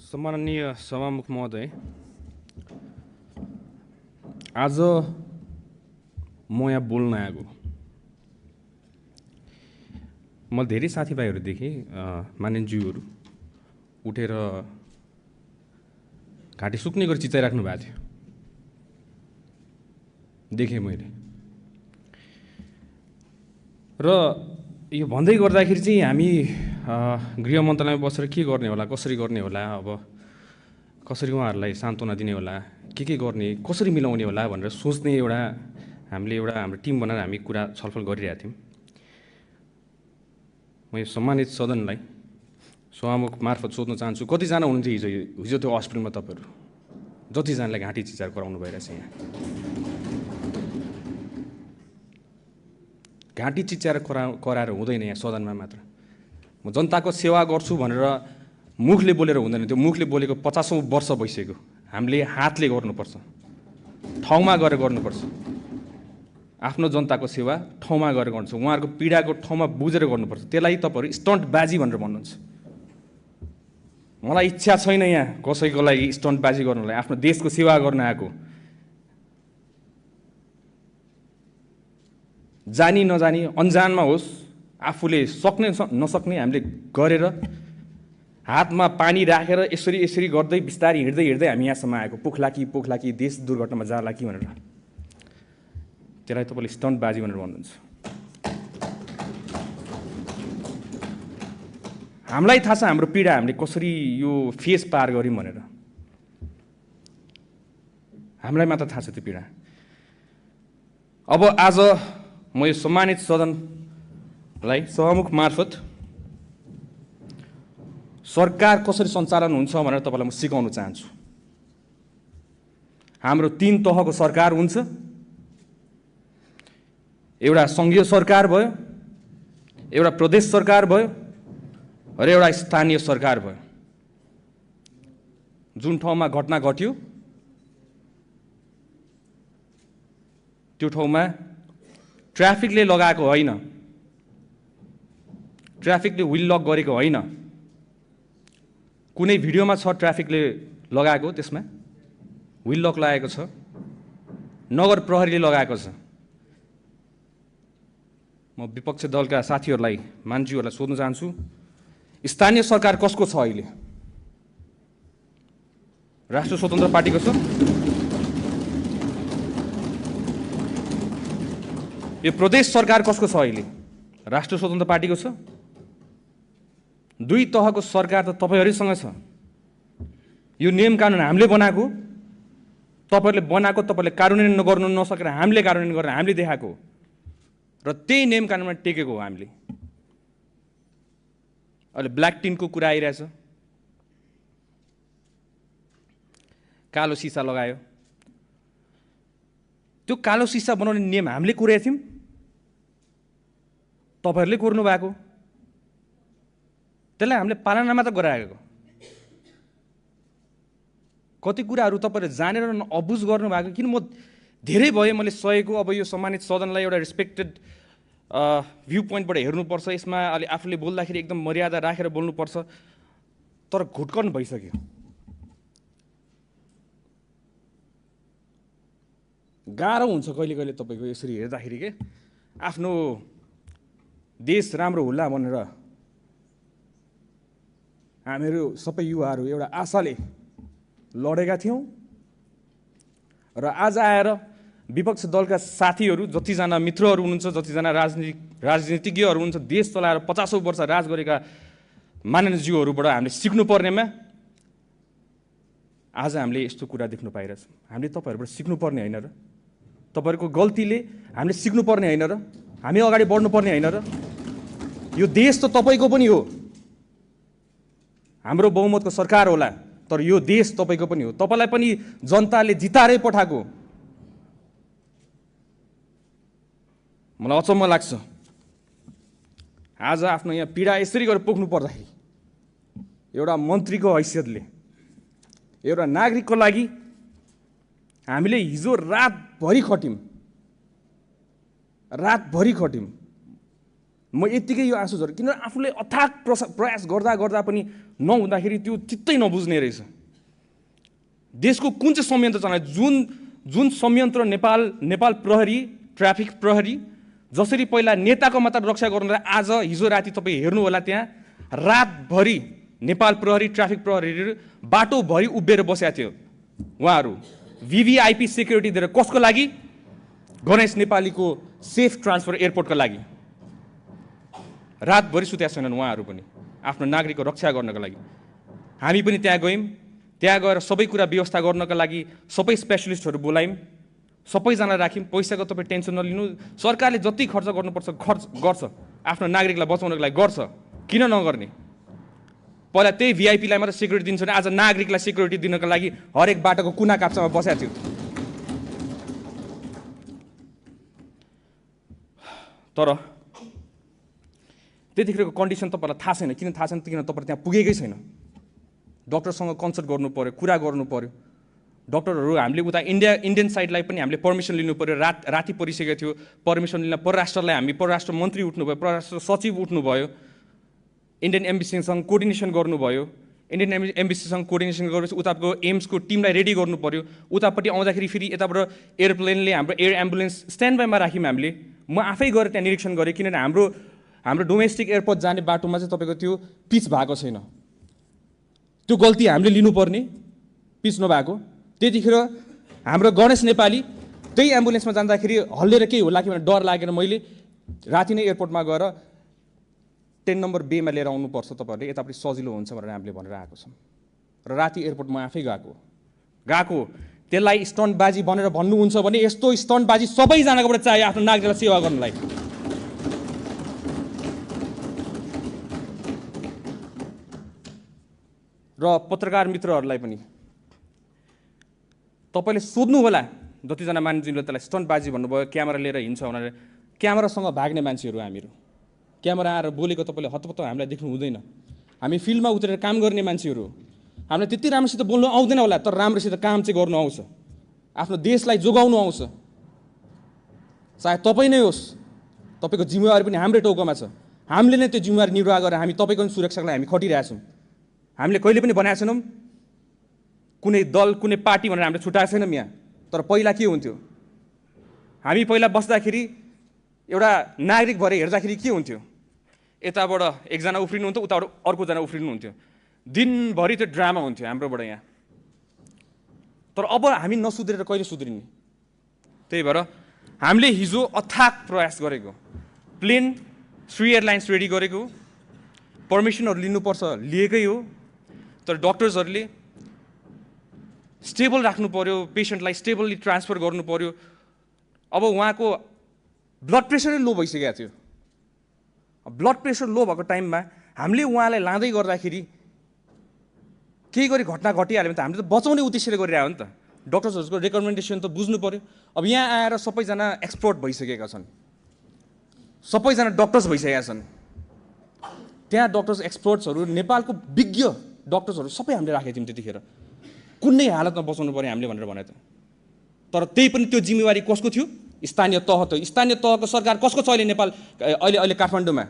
सम्माननीय सभामुख महोदय, आज म यहाँ बोल्न आएको। म धेरै साथीभाइहरू देखेँ, मानिसज्यूहरू उठेर घाँटी सुक्ने गरी चिचाइराख्नु भएको थियो, देखेँ मैले। र यो भन्दै गर्दाखेरि चाहिँ हामी गृह मन्त्रालयमा बसेर के गर्ने होला, कसरी गर्ने होला, अब कसरी उहाँहरूलाई सान्त्वना दिने होला, के गर्ने, कसरी मिलाउने होला भनेर सोच्ने हामीले हाम्रो टिम बनाएर हामी कुरा छलफल गरिरहेका थियौँ। म यो सम्मानित सदनलाई सभामुख मार्फत सोध्न चाहन्छु, कतिजना हुनुहुन्थ्यो हिजो त्यो हस्पिटलमा? तपाईँहरू जतिजनालाई घाँटी चिचार गराउनु भइरहेछ यहाँ। घाँटी चिच्याएर कराएर हुँदैन यहाँ सदनमा मात्र। म जनताको सेवा गर्छु भनेर मुखले बोलेर हुँदैन, त्यो मुखले बोलेको 50औं वर्ष भइसक्यो। हामीले हातले गर्नुपर्छ, ठाउँमा गएर गर्नुपर्छ। आफ्नो जनताको सेवा ठाउँमा गएर गर्नुपर्छ, उहाँहरूको पीडाको ठाउँमा बुझेर गर्नुपर्छ। त्यसलाई तपाईँहरू स्टन्टबाजी भनेर भन्नुहुन्छ। मलाई इच्छा छैन यहाँ कसैको लागि स्टन्टबाजी गर्नलाई, आफ्नो देशको सेवा गर्न आएको। जानी नजानी अन्जानमा होस्, आफूले सक्ने नसक्ने हामीले गरेर हातमा पानी राखेर यसरी गर्दै बिस्तारै हिँड्दै हामी यहाँसम्म आएको। पोखलाकी देश दुर्घटनामा जाला कि भनेर। त्यसलाई तपाईँले स्टन्टबाजी भनेर भन्नुहुन्छ। हामीलाई थाहा छ हाम्रो पीडा हामीले कसरी यो फेस पार गऱ्यौँ भनेर। हामीलाई मात्र थाहा छ त्यो पीडा। अब आज म यो सम्मानित सदनलाई सभामुख मार्फत सरकार कसरी सञ्चालन हुन्छ भनेर तपाईँलाई म सिकाउन चाहन्छु। हाम्रो 3 तहको सरकार हुन्छ। एउटा सङ्घीय सरकार भयो, एउटा प्रदेश सरकार भयो र एउटा स्थानीय सरकार भयो। जुन ठाउँमा घटना घट्यो त्यो ठाउँमा ट्राफिकले लगाएको होइन, ट्राफिकले व्हील लक गरेको होइन। कुनै भिडियोमा छ ट्राफिकले लगाएको, त्यसमा व्हील लक लगाएको छ, नगर प्रहरीले लगाएको छ। म विपक्ष दलका साथीहरूलाई, मान्छेहरूलाई सोध्न चाहन्छु, स्थानीय सरकार कसको छ अहिले? राष्ट्रिय स्वतन्त्र पार्टीको छ? यो प्रदेश सरकार कसको छ अहिले? राष्ट्रिय स्वतन्त्र पार्टीको छ। 2 तहको सरकार त तपाईँहरूसँग छ। यो नियम कानुन हामीले बनाएको, तपाईँहरूले बनाएको, तपाईँले कार्यान्वयन गर्नु नसकेर हामीले कार्यान्वयन गरेर हामीले देखाएको र त्यही नियम कानुनमा टेकेको हो हामीले। अहिले ब्ल्याक टिनको कुरा आइरहेछ, कालो सिसा लगायो। त्यो कालो सिसा बनाउने नियम हामीले कोरेका थियौँ, तपाईँहरूले कोर्नु भएको। त्यसलाई हामीले पालना मात्र गराएको। कति कुराहरू तपाईँहरूले जानेर अबुझ गर्नुभएको। किन म धेरै भएँ मैले सहेको। अब यो सम्मानित सदनलाई एउटा रेस्पेक्टेड भ्यू पोइन्टबाट हेर्नुपर्छ। यसमा अलि आफूले बोल्दाखेरि एकदम मर्यादा राखेर बोल्नुपर्छ, तर घुटकन भइसक्यो। गाह्रो हुन्छ कहिले कहिले तपाईँको यसरी हेर्दाखेरि के आफ्नो देश राम्रो होला भनेर हामीहरू सबै युवाहरू एउटा आशाले लडेका थियौँ र आज आएर विपक्ष दलका साथीहरू, जतिजना मित्रहरू हुनुहुन्छ, जतिजना राजनीतिज्ञहरू हुनुहुन्छ, देश चलाएर 50औं वर्ष राज गरेका माननीयज्यूहरूबाट हामीले सिक्नुपर्नेमा आज हामीले यस्तो कुरा देख्न पाइरहेछौँ। हामीले तपाईँहरूबाट सिक्नुपर्ने होइन र? तपाईँहरूको गल्तीले हामीले सिक्नुपर्ने होइन र? हामी अगाडि बढ्नुपर्ने होइन र? यो देश त तपाईँको पनि हो। हाम्रो बहुमतको सरकार होला, तर यो देश तपाईँको पनि हो। तपाईँलाई पनि जनताले जिताएरै पठाएको। मलाई अचम्म लाग्छ, आज आफ्नो यहाँ पीडा यसरी गरेर पोख्नु पर्दाखेरि एउटा मन्त्रीको हैसियतले, एउटा नागरिकको लागि हामीले हिजो रातभरि खट्यौँ। म यत्तिकै यो आँसु झरे किनभने आफूले अथाक प्रयास गर्दा गर्दा पनि नहुँदाखेरि त्यो चित्तै नबुझ्ने रहेछ। देशको कुन चाहिँ संयन्त्र चलाए, जुन संयन्त्र नेपाल प्रहरी, ट्राफिक प्रहरी जसरी पहिला नेताको मात्र रक्षा गर्नुलाई आज हिजो राति तपाईँ हेर्नु होला, त्यहाँ रातभरि नेपाल प्रहरी, ट्राफिक प्रहरीहरू बाटोभरि उभिएर बसेका थियो। उहाँहरू VVIP सेक्युरिटी दिएर कसको लागि? गणेश नेपालीको सेफ ट्रान्सफर एयरपोर्टको लागि। रातभरि सुतेका छैनन् उहाँहरू पनि आफ्नो नागरिकको रक्षा गर्नको लागि। हामी पनि त्यहाँ गयौँ, त्यहाँ गएर सबै कुरा व्यवस्था गर्नका लागि सबै स्पेसलिस्टहरू बोलायौँ, सबैजना राख्यौँ। पैसाको तपाईँ टेन्सन नलिनु, सरकारले जति खर्च गर्नुपर्छ खर्च गर्छ, आफ्नो नागरिकलाई बचाउनको लागि गर्छ, किन नगर्ने? पहिला त्यही VIPलाई मात्र सेक्युरिटी दिन्छ भने आज नागरिकलाई सेक्युरिटी दिनको लागि हरेक बाटोको कुना काप्चामा बसेको थियो। तर त्यतिखेरको कन्डिसन तपाईँलाई थाहा छैन। किन थाहा छैन? किन तपाईँ त्यहाँ पुगेकै छैन। डक्टरसँग कन्सल्ट गर्नु पर्यो, कुरा गर्नु पर्यो। डक्टरहरू हामीले उता इन्डियन साइडलाई पनि हामीले पर्मिसन लिनु पर्यो। राति परिसकेको थियो, पर्मिसन लिन परराष्ट्रलाई हामी परराष्ट्र मन्त्री उठ्नुभयो, परराष्ट्र सचिव उठ्नुभयो, इन्डियन एम्बेसीसँग कोअर्डिनेसन गर्नुभयो। इन्डियन एम्बेसीसँग कोअर्डिनेसन गरेपछि उताको एम्सको टिमलाई रेडी गर्नु पर्यो। उतापट्टि आउँदाखेरि फेरि यताबाट एयरप्लेनले हाम्रो एयर एम्बुलेन्स स्ट्यान्ड बाईमा राख्यौँ हामीले। म आफै गएर त्यहाँ निरीक्षण गरेँ, किनभने हाम्रो डोमेस्टिक एयरपोर्ट जाने बाटोमा चाहिँ तपाईँको त्यो पिच भएको छैन। त्यो गल्ती हामीले लिनुपर्ने, पिच नभएको। त्यतिखेर हाम्रो गणेश नेपाली त्यही एम्बुलेन्समा जाँदाखेरि हल्लेर केही होला कि भनेर डर लागेर मैले राति नै एयरपोर्टमा गएर 10 नम्बर बेमा लिएर आउनुपर्छ तपाईँहरूले, यतापट्टि सजिलो हुन्छ भनेर हामीले भनेर आएको छौँ। र राति एयरपोर्टमा आफै गएको त्यसलाई स्टन्टबाजी भनेर भन्नुहुन्छ भने यस्तो स्टन्टबाजी सबैजनाकोबाट चाहियो आफ्नो नागरिकलाई सेवा गर्नलाई। र पत्रकार मित्रहरूलाई पनि तपाईँले सोध्नु होला, जतिजना मान्छेले त्यसलाई स्टन्टबाजी भन्नुभयो, क्यामेरा लिएर हिँड्छ भनेर। क्यामेरासँग भाग्ने मान्छेहरू हामीहरू, क्यामेरा आएर बोलेको तपाईँले हतपत्त हामीलाई देख्नु हुँदैन। हामी फिल्डमा उत्रेर काम गर्ने मान्छेहरू, हामीलाई त्यति राम्रोसित बोल्नु आउँदैन होला, तर राम्रोसित काम चाहिँ गर्नु आउँछ, आफ्नो देशलाई जोगाउनु आउँछ। चाहे तपाईँ नै होस्, तपाईँको जिम्मेवारी पनि हाम्रै टाउकोमा छ। हामीले नै त्यो जिम्मेवारी निर्वाह गरेर हामी तपाईँको सुरक्षाको लागि हामी खटिरहेछौँ। हामीले कहिले पनि भनेका छैनौँ कुनै दल, कुनै पार्टी भनेर हामीले छुट्याएको छैनौँ यहाँ। तर पहिला के हुन्थ्यो, हामी पहिला बस्दाखेरि एउटा नागरिक भएर हेर्दाखेरि के हुन्थ्यो, यताबाट एकजना उफ्रिनुहुन्थ्यो, उताबाट अर्कोजना उफ्रिनुहुन्थ्यो, दिनभरि त्यो ड्रामा हुन्थ्यो हाम्रोबाट यहाँ। तर अब हामी नसुध्रेर कहिले सुध्रिने? त्यही भएर हामीले हिजो अथाक प्रयास गरेको, प्लेन श्री एयरलाइन्स रेडी गरेको, पर्मिसनहरू लिनुपर्छ लिएकै हो। तर डक्टर्सहरूले स्टेबल राख्नु पर्यो, पेसेन्टलाई स्टेबली ट्रान्सफर गर्नु पर्यो। अब उहाँको ब्लड प्रेसरै लो भइसकेको थियो। ब्लड प्रेसर लो भएको टाइममा हामीले उहाँलाई लाँदै गर्दाखेरि केही गरी घटना घटिहाल्यो भने त हामीले त बचाउने उद्देश्यले गरिरहेको हो नि त। डक्टर्सहरूको रेकमेन्डेसन त बुझ्नु पर्यो। अब यहाँ आएर सबैजना एक्सपर्ट भइसकेका छन्, सबैजना डक्टर्स भइसकेका छन्। त्यहाँ डक्टर्स एक्सपर्ट्सहरू, नेपालको विज्ञ डक्टर्सहरू सबै हामीले राखेका थियौँ त्यतिखेर। कुनै हालतमा बचाउनु पर्यो हामीले भनेर भने त। तर त्यही पनि त्यो जिम्मेवारी कसको थियो? स्थानीय तह त। स्थानीय तहको सरकार कसको छ अहिले नेपाल, अहिले काठमाडौँमा?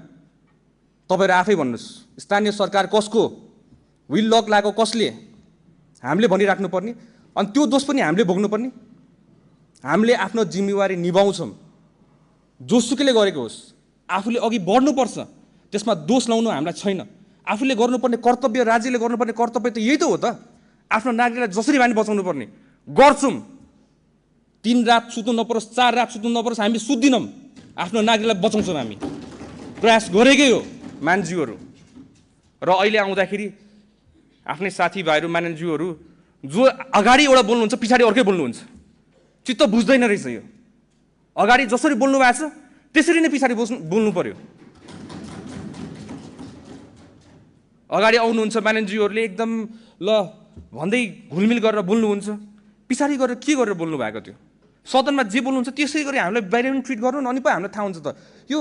तपाईँहरू आफै भन्नुहोस्, स्थानीय सरकार कसको? विल लक लागेको कसले? हामीले भनिराख्नुपर्ने। अनि त्यो दोष पनि हामीले भोग्नुपर्ने। हामीले आफ्नो जिम्मेवारी निभाउँछौँ, जोसुकैले गरेको होस्। आफूले अघि बढ्नुपर्छ, त्यसमा दोष लाउनु हामीलाई छैन। आफूले गर्नुपर्ने कर्तव्य, राज्यले गर्नुपर्ने कर्तव्य त यही त हो त। आफ्नो नागरिकलाई जसरी भए पनि बचाउनु पर्ने गर्छौँ। 3 रात सुत्नु नपरोस्, 4 रात सुत्नु नपरोस्, हामी सुत्दिनौँ। आफ्नो नागरिकलाई बचाउँछौँ, हामी प्रयास गरेकै हो मान्छेहरू। र अहिले आउँदाखेरि आफ्नै साथीभाइहरू, मान्छेहरू जो अगाडि एउटा बोल्नुहुन्छ, पछाडि अर्कै बोल्नुहुन्छ, चित्त बुझ्दैन रहेछ यो। अगाडि जसरी बोल्नु भएको छ त्यसरी नै पछाडि बोल्नु पर्यो। अगाडि आउनुहुन्छ मान्छेहरूले एकदम ल भन्दै घुलमिल गरेर बोल्नुहुन्छ, पछाडि गरेर के गरेर बोल्नु भएको थियो? सदनमा जे बोल्नुहुन्छ त्यसै गरी हामीलाई बाहिर पनि ट्रिट गर्नु, अनि पो हामीलाई थाहा हुन्छ त। यो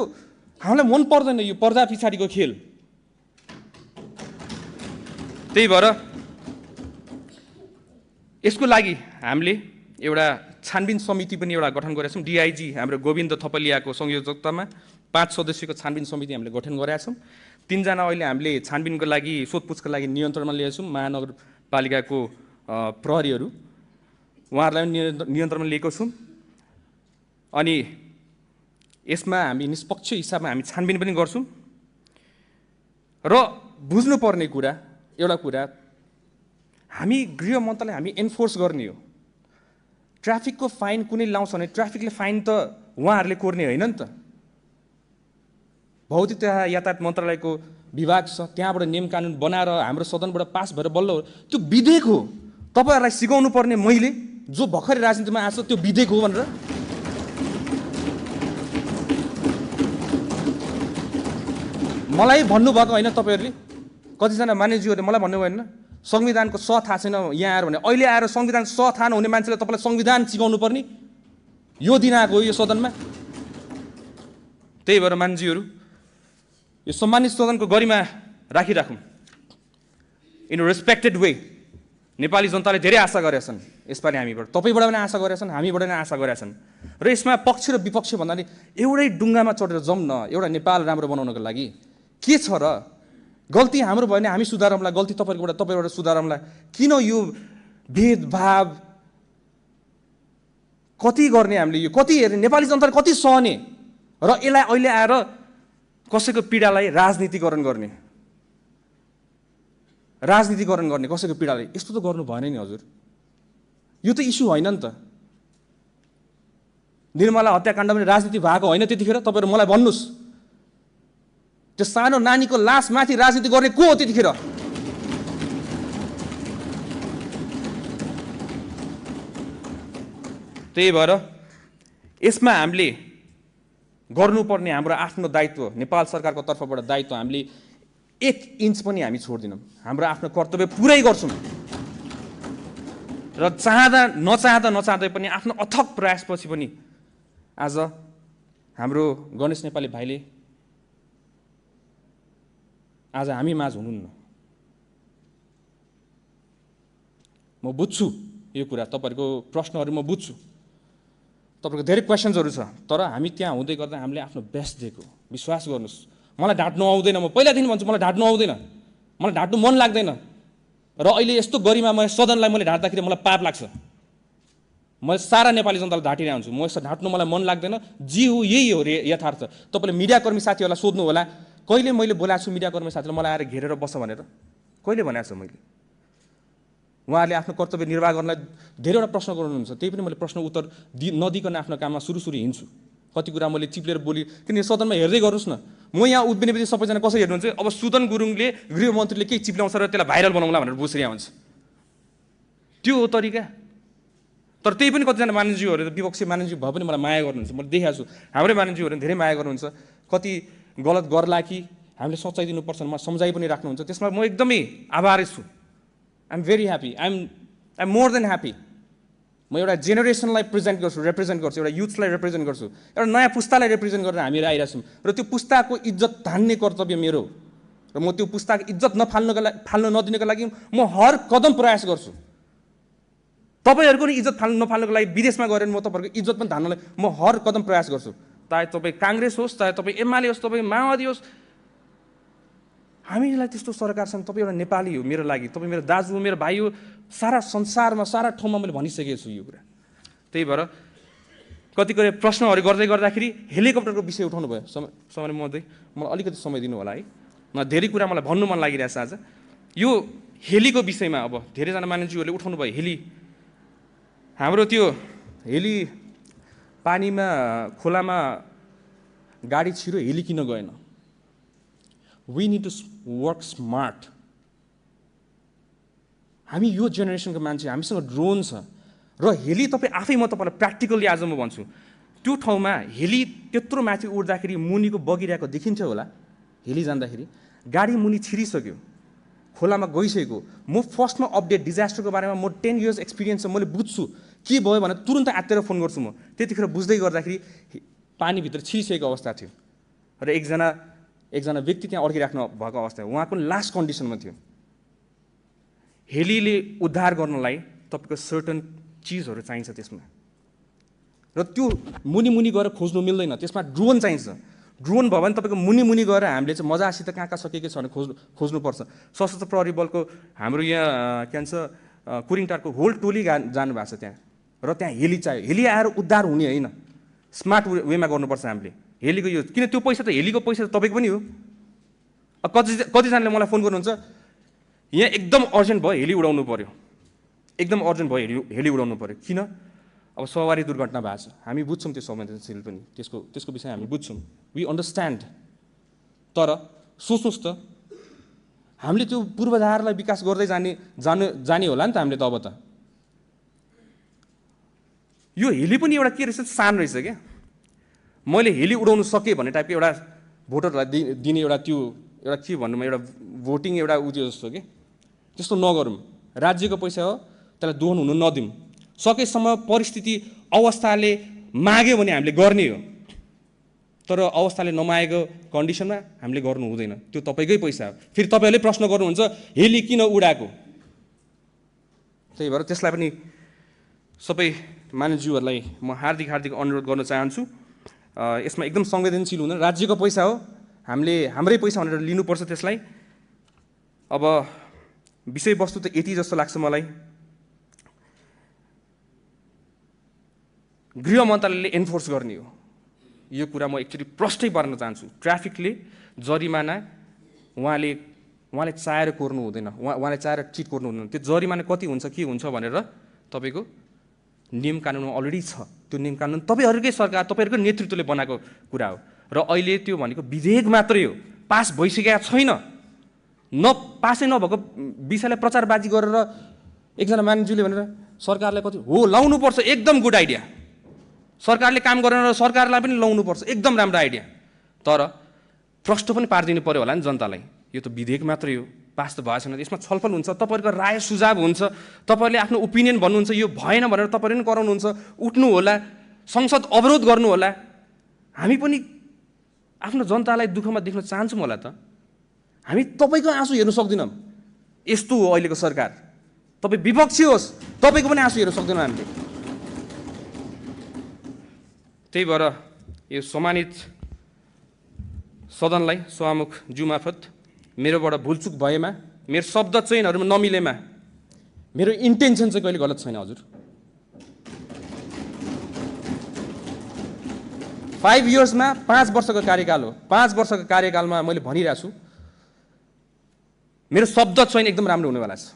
हामीलाई मन पर्दैन, यो पर्दा पछाडिको खेल। त्यही भएर यसको लागि हामीले एउटा छानबिन समिति पनि एउटा गठन गरेका छौँ। डिआइजी हाम्रो गोविन्द थपलियाको संयोजकतामा 5 सदस्यको छानबिन समिति हामीले गठन गरेका छौँ। 3 जना अहिले हामीले छानबिनको लागि सोधपुछका लागि नियन्त्रणमा लिएका छौँ। महानगरपालिकाको प्रहरीहरू उहाँहरूलाई पनि नियन्त्रणमा लिएको छौँ। अनि यसमा हामी निष्पक्ष हिसाबमा हामी छानबिन पनि गर्छौँ। र बुझ्नुपर्ने कुरा एउटा कुरा, हामी गृह मन्त्रालय हामी एन्फोर्स गर्ने हो। ट्राफिकको फाइन कुनै लाउँछ भने ट्राफिकले फाइन त उहाँहरूले कोर्ने होइन नि त। भौतिक तथा यातायात मन्त्रालयको विभाग छ, त्यहाँबाट नियम कानुन बनाएर हाम्रो सदनबाट पास भएर बल्ल त्यो विधेयक हो। तपाईँहरूलाई सिकाउनु पर्ने मैले जो भर्खरै राजनीतिमा आएको त्यो विधेयक हो भनेर। मलाई भन्नुभएको होइन तपाईँहरूले, कतिजना मान्यज्यूहरूले मलाई भन्नुभयो होइन संविधानको स थाहा छैन यहाँ आएर भने। अहिले आएर संविधान स थाहा नहुने मान्छेले तपाईँलाई संविधान सिकाउनु पर्ने यो दिन आएको हो यो सदनमा। त्यही भएर मान्छेहरू यो सम्मानित सदनको गरिमा राखिराखौँ इन रेस्पेक्टेड वे। नेपाली जनताले धेरै आशा गरेका छन् यसपालि हामीबाट, तपाईँबाट पनि आशा गरेका छन्, हामीबाट पनि आशा गरेका छन्। र यसमा पक्ष र विपक्ष भन्नाले एउटै डुङ्गामा चढेर जाउँ न एउटा नेपाल राम्रो बनाउनको लागि। के छ र गल्ती हाम्रो भयो भने हामी सुधारौँला, गल्ती तपाईँबाट सुधारौँला। किन यो भेदभाव कति गर्ने हामीले, यो कति हेर्ने, नेपाली जनताले कति सहने र यसलाई अहिले आएर कसैको पीडालाई राजनीतिकरण गर्ने कसैको पीडालाई, यस्तो त गर्नु भएन नि हजुर। यो त इस्यु होइन नि त। निर्मला हत्याकाण्ड पनि राजनीति भएको होइन त्यतिखेर? तपाईँहरू मलाई भन्नुहोस्, त्यो सानो नानीको लास माथि राजनीति गर्ने को हो त्यतिखेर? त्यही भएर यसमा हामीले गर्नुपर्ने हाम्रो आफ्नो दायित्व, नेपाल सरकारको तर्फबाट दायित्व हामीले 1 इन्च पनि हामी छोड्दिनौँ। हाम्रो आफ्नो कर्तव्य पुरै गर्छौँ र नचाहँदै पनि आफ्नो अथक प्रयासपछि पनि आज हाम्रो गणेश नेपाली भाइले आज हामी माझ हुनुहुन्न। म बुझ्छु यो कुरा, तपाईँहरूको प्रश्नहरू म बुझ्छु, तपाईँको धेरै क्वेसन्सहरू छ, तर हामी त्यहाँ हुँदै गर्दा हामीले आफ्नो बेस्ट दिएको। विश्वास गर्नुहोस्, मलाई ढाँट्नु आउँदैन। म पहिलादेखि भन्छु मलाई ढाँट्नु आउँदैन, मलाई ढाँट्नु मन लाग्दैन। र अहिले यस्तो गरिमा म सदनलाई मैले ढाँट्दाखेरि मलाई पाप लाग्छ। म सारा नेपाली जनतालाई ढाँटिरहेको हुन्छु। म यस्तो ढाँट्नु मलाई मन लाग्दैन। जे हो यही हो यथार्थ। तपाईँले मिडियाकर्मी साथीहरूलाई सोध्नु होला, कहिले मैले बोलाएको छु मिडियाकर्मी साथीलाई मलाई आएर घेरेर बस भनेर? कहिले भनेको छु मैले? उहाँहरूले आफ्नो कर्तव्य निर्वाह गर्नलाई धेरैवटा प्रश्न गर्नुहुन्छ, त्यही पनि मैले प्रश्न उत्तर नदिकन आफ्नो काममा सुरु हिँड्छु। कति कुरा मैले चिप्लेर बोली, किनकि सदनमा हेर्दै गर्नुहोस् न। म यहाँ उभिनेपछि सबैजना कसरी हेर्नुहुन्छ, अब सुदन गुरुङले गृहमन्त्रीले केही चिप्ल्याउँछ र त्यसलाई भाइरल बनाउँला भनेर बुझिरहेको हुन्छ। त्यो हो तरिका। तर त्यही पनि कतिजना मानिसज्यूहरू विपक्षी मानिसज्यू भए पनि मलाई माया गर्नुहुन्छ। मैले देखाएको छु हाम्रै मानिसज्यूहरू धेरै माया गर्नुहुन्छ। कति गलत गर्ला कि हामीले सच्याइदिनुपर्छ म सम्झाइ पनि राख्नुहुन्छ। त्यसमा म एकदमै आभारी छु। I'm very happy, I'm more than happy. म एउटा जेनेरेसनलाई रिप्रेजेन्ट गर्छु, एउटा युथलाई रिप्रेजेन्ट गर्छु, एउटा नयाँ पुस्तालाई रिप्रेजेन्ट गरेर हामीहरू आइरहेको छौँ। र त्यो पुस्ताको इज्जत धान्ने कर्तव्य मेरो, र म त्यो पुस्ताको इज्जत फाल्न नदिनको लागि म हर कदम प्रयास गर्छु। तपाईँहरूको नि इज्जत नफाल्नको लागि विदेशमा गएर म तपाईँहरूको इज्जत पनि धान्नलाई म हर कदम प्रयास गर्छु। चाहे तपाईँ काङ्ग्रेस होस्, चाहे तपाईँ एमाले होस्, तपाईँ माओवादी होस्, हामीलाई त्यस्तो सरकार छन्। तपाईँ एउटा नेपाली हो मेरो लागि, तपाईँ मेरो दाजु हो, मेरो भाइ हो। सारा संसारमा सारा ठाउँमा मैले भनिसकेको छु यो कुरा। त्यही भएर कतिपय प्रश्नहरू गर्दाखेरि हेलिकप्टरको विषय उठाउनु भयो। समय महोदय मलाई अलिकति समय दिनु होला है। धेरै कुरा मलाई भन्नु मन लागिरहेछ आज यो हेलीको विषयमा। अब धेरैजना मानिसहरूले उठाउनु भयो हेली। हाम्रो त्यो हेली पानीमा खोलामा गाडी छिरो हेली किन गएन? We need to work smart. हामी यो जेनेरेसनको मान्छे, हामीसँग ड्रोन छ र हेली तपाईँ आफै, म तपाईँलाई प्र्याक्टिकल्ली आज म भन्छु, त्यो ठाउँमा हेली त्यत्रो माथि उड्दाखेरि मुनिको बगिरहेको देखिन्थ्यो होला। हेली जाँदाखेरि गाडी मुनि छिरिसक्यो, खोलामा गइसकेको। म फर्स्टमा अपडेट डिजास्टरको बारेमा म 10 years एक्सपिरियन्स छ, मैले बुझ्छु के भयो भने तुरन्त आत्तेर फोन गर्छु म। त्यतिखेर बुझ्दै गर्दाखेरि पानीभित्र छिरिसकेको अवस्था थियो र एकजना व्यक्ति त्यहाँ अड्किराख्नु भएको अवस्था, उहाँको लास्ट कन्डिसनमा थियो। हेलीले उद्धार गर्नलाई तपाईँको सर्टन चिजहरू चाहिन्छ त्यसमा, र त्यो मुनि गएर खोज्नु मिल्दैन। त्यसमा ड्रोन चाहिन्छ। ड्रोन भयो भने तपाईँको मुनि गएर हामीले चाहिँ मजासित कहाँ सकेको छ भने खोज्नुपर्छ। सशस्त्र प्रहरी बलको हाम्रो यहाँ के भन्छ कुरिङटारको होल टोली जानुभएको छ त्यहाँ, र त्यहाँ हेली चाहियो। हेली आएर उद्धार हुने होइन, स्मार्ट वेमा गर्नुपर्छ हामीले हेलीको युज। किन त्यो पैसा त हेलीको पैसा त तपाईँको पनि हो। कतिजनाले मलाई फोन गर्नुहुन्छ, यहाँ एकदम अर्जेन्ट भयो हेली उडाउनु पऱ्यो, एकदम अर्जेन्ट भयो हेली उडाउनु पऱ्यो। किन? अब सवारी दुर्घटना भएको छ, हामी बुझ्छौँ त्यो संवेदनशील पनि, त्यसको विषय हामी बुझ्छौँ, वी अन्डरस्ट्यान्ड। तर सोच्नुहोस् त, हामीले त्यो पूर्वाधारलाई विकास गर्दै जाने होला नि त हामीले त। अब त यो हेली पनि एउटा के रहेछ, सान रहेछ क्या। मैले हेली उडाउनु सकेँ भन्ने टाइपको एउटा भोटरलाई दिने एउटा त्यो एउटा के भन्नुमा एउटा भोटिङ एउटा उयो जस्तो कि, त्यस्तो नगरौँ। राज्यको पैसा हो, त्यसलाई दोहन हुनु नदिउँ। सकेसम्म परिस्थिति अवस्थाले माग्यो भने हामीले गर्ने हो, तर अवस्थाले नमागेको कन्डिसनमा हामीले गर्नु हुँदैन। त्यो तपाईँकै पैसा हो। फेरि तपाईँहरूले प्रश्न गर्नुहुन्छ हेली किन उडाएको। त्यही भएर त्यसलाई पनि सबै मानिसज्यूहरूलाई म हार्दिक अनुरोध गर्न चाहन्छु, यसमा एकदम संवेदनशील हुँदैन। राज्यको पैसा हो, हामीले हाम्रै पैसा भनेर लिनुपर्छ त्यसलाई। अब विषयवस्तु त यति जस्तो लाग्छ मलाई। गृह मन्त्रालयले एन्फोर्स गर्ने हो यो कुरा, म एकचोटि प्रष्टै पार्न चाहन्छु। ट्राफिकले जरिमाना उहाँले चाहेर कोर्नु हुँदैन, उहाँले चाहेर चिट कोर्नु हुँदैन। त्यो जरिमाना कति हुन्छ के हुन्छ भनेर तपाईँको नियम कानुनमा अलरेडी छ। त्यो नियम कानुन तपाईँहरूकै सरकार, तपाईँहरूकै नेतृत्वले बनाएको कुरा हो। र अहिले त्यो भनेको विधेयक मात्रै हो, पास भइसकेका छैन। पासै नभएको विषयलाई प्रचारबाजी गरेर एकजना मानिसज्यूले भनेर सरकारलाई कति हो लाउनुपर्छ, एकदम गुड आइडिया। सरकारले काम गरेन र सरकारलाई पनि लाउनुपर्छ, एकदम राम्रो आइडिया। तर प्रश्न पनि पारिदिनु पर्यो होला नि जनतालाई। यो त विधेयक मात्रै हो, पास त भएको छैन। यसमा छलफल हुन्छ, तपाईँहरूको राय सुझाव हुन्छ, तपाईँहरूले आफ्नो ओपिनियन भन्नुहुन्छ, यो भएन भनेर तपाईँहरूले पनि कराउनुहुन्छ, उठ्नु होला, संसद अवरोध गर्नु होला। हामी पनि आफ्नो जनतालाई दुःखमा देख्न चाहन्छौँ होला त। हामी तपाईँको आँसु हेर्नु सक्दैनौँ। यस्तो हो अहिलेको सरकार। तपाईँ विपक्षी होस्, तपाईँको पनि आँसु हेर्नु सक्दैनौँ हामीले। त्यही भएर यो सम्मानित सदनलाई सभामुख ज्यू मार्फत मेरोबाट भुलचुक भएमा, मेरो शब्द चयनहरूमा नमिलेमा, मेरो इन्टेन्सन चाहिँ कहिले गलत छैन हजुर। 5 इयर्समा 5 वर्षको कार्यकाल हो। 5 वर्षको कार्यकालमा मैले भनिरहेको छु, मेरो शब्द चयन एकदम राम्रो हुनेवाला छ।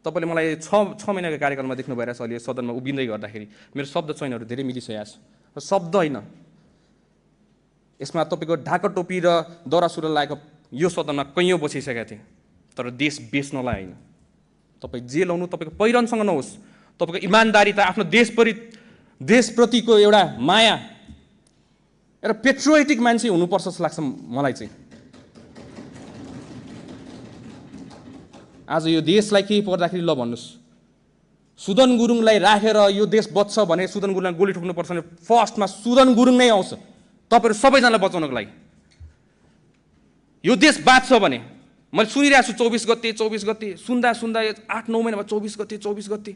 तपाईँले मलाई 6 महिनाको कार्यकालमा देख्नु भइरहेछ अहिले सदनमा उभिँदै गर्दाखेरि मेरो शब्द चयनहरू धेरै मिलिसकेको छ। शब्द होइन, यसमा तपाईँको ढाका टोपी र दौरा सुरुवाल लगाएको यो सदनमा कैयौँ बसिसकेका थिए, तर देश बेच्नलाई होइन। तपाईँ जे लाउनु तपाईँको पहिरनसँग नहोस्, तपाईँको इमान्दारिता, आफ्नो देशप्रतिको एउटा माया, एउटा पेट्रियोटिक मान्छे हुनुपर्छ जस्तो लाग्छ मलाई चाहिँ। आज यो देशलाई केही पर्दाखेरि ल भन्नुहोस्, सुदन गुरुङलाई राखेर यो देश बच्छ भने सुदन गुरुङलाई गोली ठोक्नुपर्छ भने फर्स्टमा सुदन गुरुङ नै आउँछ तपाईँहरू सबैजनालाई बचाउनको लागि। यो देश बाँच्छ भने मैले सुनिरहेको छु 24 गते सुन्दा 8-9 महिनामा 24 गते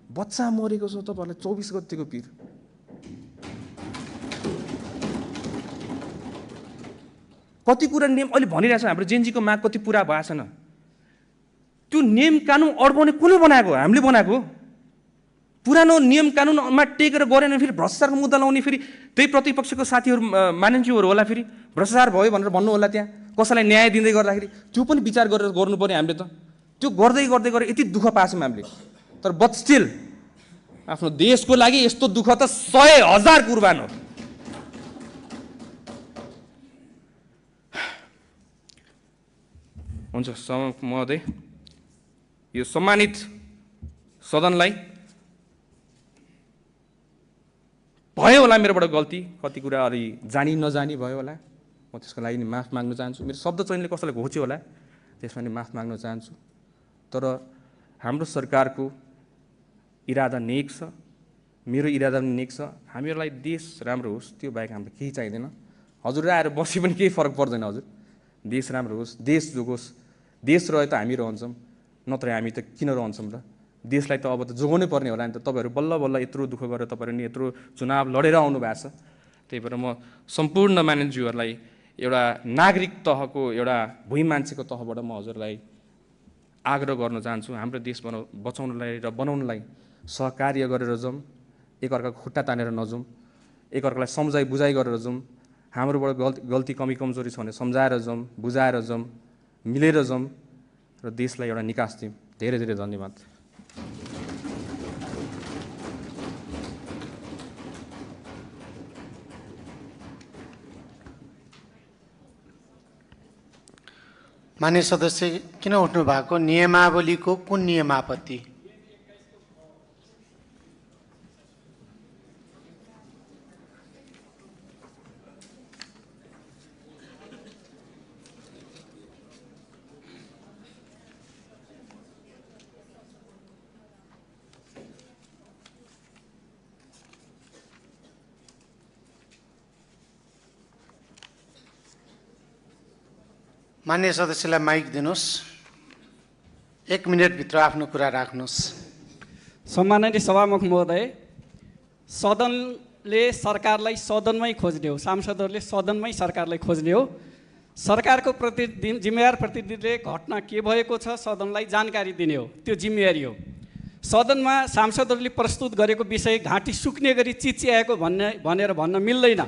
बच्चा मरेको छ। तपाईँहरूलाई 24 गतेको पिर कति कुरा नियम अहिले भनिरहेको छ। हाम्रो जेनजीको माग कति पुरा भएको छैन। त्यो नियम कानुन अड्काउने कसले बनाएको? हामीले बनाएको। पुरानो नियम कानुनमा टेकेर गरेन फेरि भ्रष्टाचारको मुद्दा लाउने, फेरि त्यही प्रतिपक्षको साथीहरू मानिसहरू होला, फेरि भ्रष्टाचार भयो भनेर भन्नु होला, त्यहाँ कसैलाई न्याय दिँदै गर्दाखेरि त्यो पनि विचार गरेर गर्नु पर्यो हामीले त। त्यो गर्दै गरेर यति दुःख पाछौँ हामीले, तर बट स्टिल आफ्नो देशको लागि यस्तो दुःख त 100,000 कुर्बान हो। हुन्छ महोदय, यो सम्मानित सदनलाई भयो होला मेरोबाट गल्ती, कति कुरा अलि जानी नजानी भयो होला, म त्यसको लागि नि माफ माग्न चाहन्छु। मेरो शब्द चयनले कसैलाई घोच्यो होला, त्यसमा नि माफ माग्न चाहन्छु। तर हाम्रो सरकारको इरादा नेक छ, मेरो इरादा पनि नेक छ। हामीहरूलाई देश राम्रो होस्, त्यो बाहेक हामीलाई केही चाहिँदैन। हजुर आएर बसे पनि केही फरक पर्दैन हजुर। देश राम्रो होस्, देश जोगोस्, देश रहे त हामी रहन्छौँ। नत्र हामी त किन रहन्छौँ र? देशलाई त अब त जोगाउनै पर्ने होला नि त। तपाईँहरू बल्ल बल्ल यत्रो दुःख गरेर तपाईँहरू नि यत्रो चुनाव लडेर आउनु भएको छ। त्यही भएर म सम्पूर्ण मानिसज्यूहरूलाई एउटा नागरिक तहको एउटा भुइँ मान्छेको तहबाट म हजुरलाई आग्रह गर्न चाहन्छु, हाम्रो देश बचाउनलाई र बनाउनलाई सहकार्य गरेर जाउँ, एकअर्काको खुट्टा तानेर नजाउँ, एकअर्कालाई सम्झाइ बुझाइ गरेर जाउँ। हाम्रोबाट गल्ती कमी कमजोरी छ भने सम्झाएर जाउँ, बुझाएर जाउँ, मिलेर जाउँ र देशलाई एउटा निकास दिउँ। धेरै धेरै धन्यवाद। मान्य सदस्य किन उठ्नु भएको? नियमावलीको कुन नियमापत्ति? मान्य सदस्यलाई माइक दिनुहोस्। 1 मिनेटभित्र आफ्नो कुरा राख्नुहोस्। सम्माननीय सभामुख महोदय, सदनले सरकारलाई सदनमै खोज्ने हो, सांसदहरूले सदनमै सरकारलाई खोज्ने हो। सरकारको जिम्मेवार प्रतिनिधिले घटना के भएको छ सदनलाई जानकारी दिने हो, त्यो जिम्मेवारी हो। सदनमा सांसदहरूले प्रस्तुत गरेको विषय घाँटी सुक्ने गरी चिच्याएको भनेर भन्न मिल्दैन।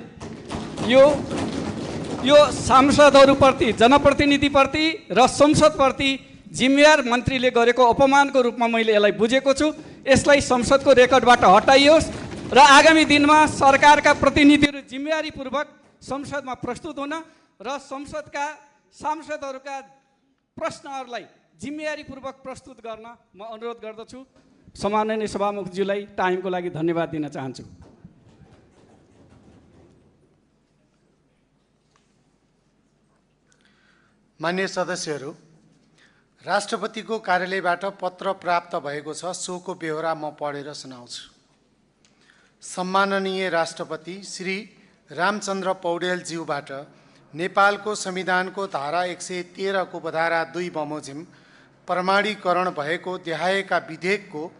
यो सांसदहरूप्रति, जनप्रतिनिधिप्रति र संसदप्रति जिम्मेवार मन्त्रीले गरेको अपमानको रूपमा मैले यसलाई बुझेको छु। यसलाई संसदको रेकर्डबाट हटाइयोस् र आगामी दिनमा सरकारका प्रतिनिधिहरू जिम्मेवारीपूर्वक संसदमा प्रस्तुत हुन र संसदका सांसदहरूका प्रश्नहरूलाई जिम्मेवारीपूर्वक प्रस्तुत गर्न म अनुरोध गर्दछु। सम्माननीय सभामुखज्यूलाई टाइमको लागि धन्यवाद दिन चाहन्छु। मान्य सदस्यहरू, राष्ट्रपतिको कार्यालयबाट पत्र प्राप्त भएको छ, सोको बेहोरा म पढेर सुनाउँछु। सम्माननीय राष्ट्रपति श्री रामचन्द्र पौडेलज्यूबाट नेपालको संविधानको धारा 113 को उपधारा 2 बमोजिम प्रमाणीकरण भएको देखाएका विधेयकको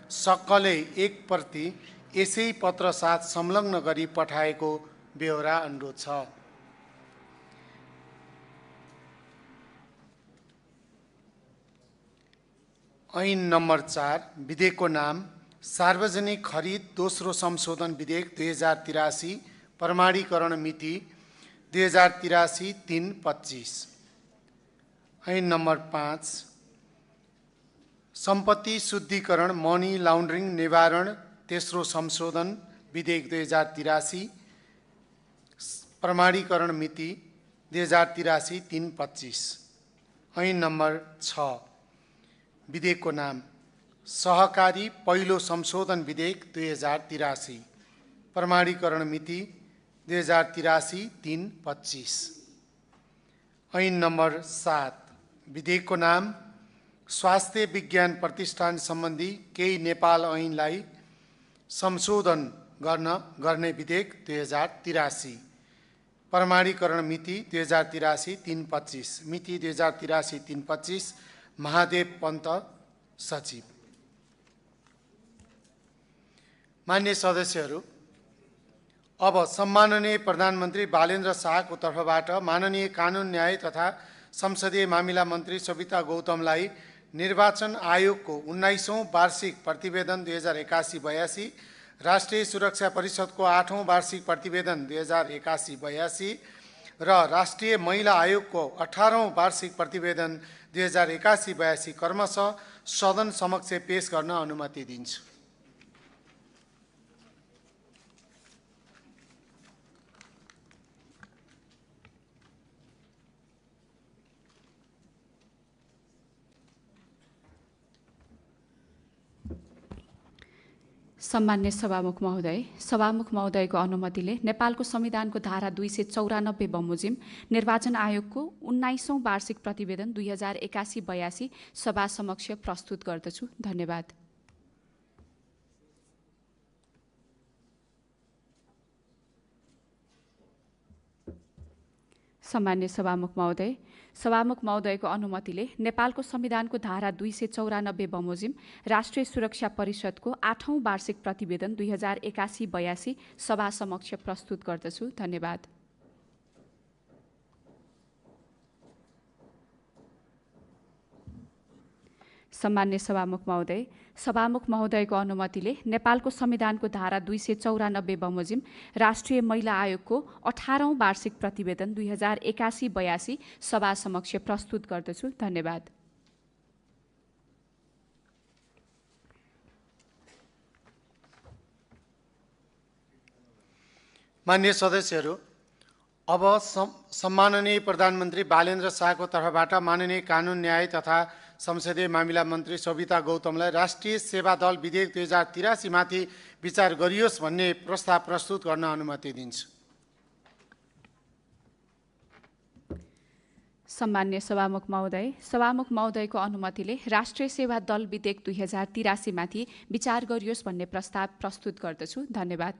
सक्कलै 1 प्रति यसै पत्र साथ संलग्न गरी पठाएको बेहोरा अनुरोध छ। ऐन नम्बर 4 विधेयकको नाम सार्वजनिक खरिद दोस्रो संशोधन विधेयक 2083, प्रमाणीकरण मिति 2083-3-25। ऐन नम्बर 5 सम्पत्ति शुद्धिकरण मनी लाउन्ड्रिङ निवारण तेस्रो संशोधन विधेयक 2083, प्रमाणीकरण मिति 2083-3-25। ऐन नम्बर 6 विधेयकको नाम सहकारी पहिलो संशोधन विधेयक 2083, प्रमाणीकरण मिति 2083-3-25। ऐन नम्बर 7 विधेयकको नाम स्वास्थ्य विज्ञान प्रतिष्ठान सम्बन्धी केही नेपाल ऐनलाई संशोधन गर्ने विधेयक 2083, प्रमाणीकरण मिति 2083-3-25। मिति 2083-3-25। महादेव पन्त, सचिव। मान्य सदस्यहरू, अब सम्माननीय प्रधानमन्त्री बालेन्द्र शाहको तर्फबाट माननीय कानुन न्याय तथा संसदीय मामिला मन्त्री सविता गौतमलाई निर्वाचन आयोगको 19औं वार्षिक प्रतिवेदन 2081-82, राष्ट्रिय सुरक्षा परिषदको 8औं वार्षिक प्रतिवेदन 2081-82 र राष्ट्रिय महिला आयोगको 18औं वार्षिक प्रतिवेदन 2081-82 क्रमशः सदन समक्ष पेश गर्न अनुमति दिन्छु। सम्मान्य सभामुख महोदयको अनुमतिले नेपालको संविधानको धारा 294 बमोजिम निर्वाचन आयोगको 19औं वार्षिक प्रतिवेदन 2081-82 सभा समक्ष प्रस्तुत गर्दछु। धन्यवाद। सम्मान्य सभामुख महोदयको अनुमतिले नेपालको संविधानको धारा 294 बमोजिम राष्ट्रिय सुरक्षा परिषदको 8औं वार्षिक प्रतिवेदन 2081-82 सभा समक्ष प्रस्तुत गर्दछु। धन्यवाद। सम्मान्य सभामुख महोदयको अनुमतिले नेपालको संविधानको धारा 294 बमोजिम राष्ट्रिय महिला आयोगको 18औं वार्षिक प्रतिवेदन 2081-82 सभा समक्ष प्रस्तुत गर्दछु। धन्यवाद। माननीय सदस्यहरू, अब सम्माननीय प्रधानमन्त्री बालेन्द्र शाहको तर्फबाट माननीय कानुन न्याय तथा संसदीय मामिला मन्त्री सविता गौतमलाई राष्ट्रिय सेवा दल विधेयक 2083 माथि विचार गरियोस् भन्ने प्रस्ताव प्रस्तुत गर्न अनुमति दिन्छु। सम्मान्य सभामुख महोदयको अनुमतिले राष्ट्रिय सेवा दल विधेयक 2083 माथि विचार गरियोस् भन्ने प्रस्ताव प्रस्तुत गर्दछु। धन्यवाद।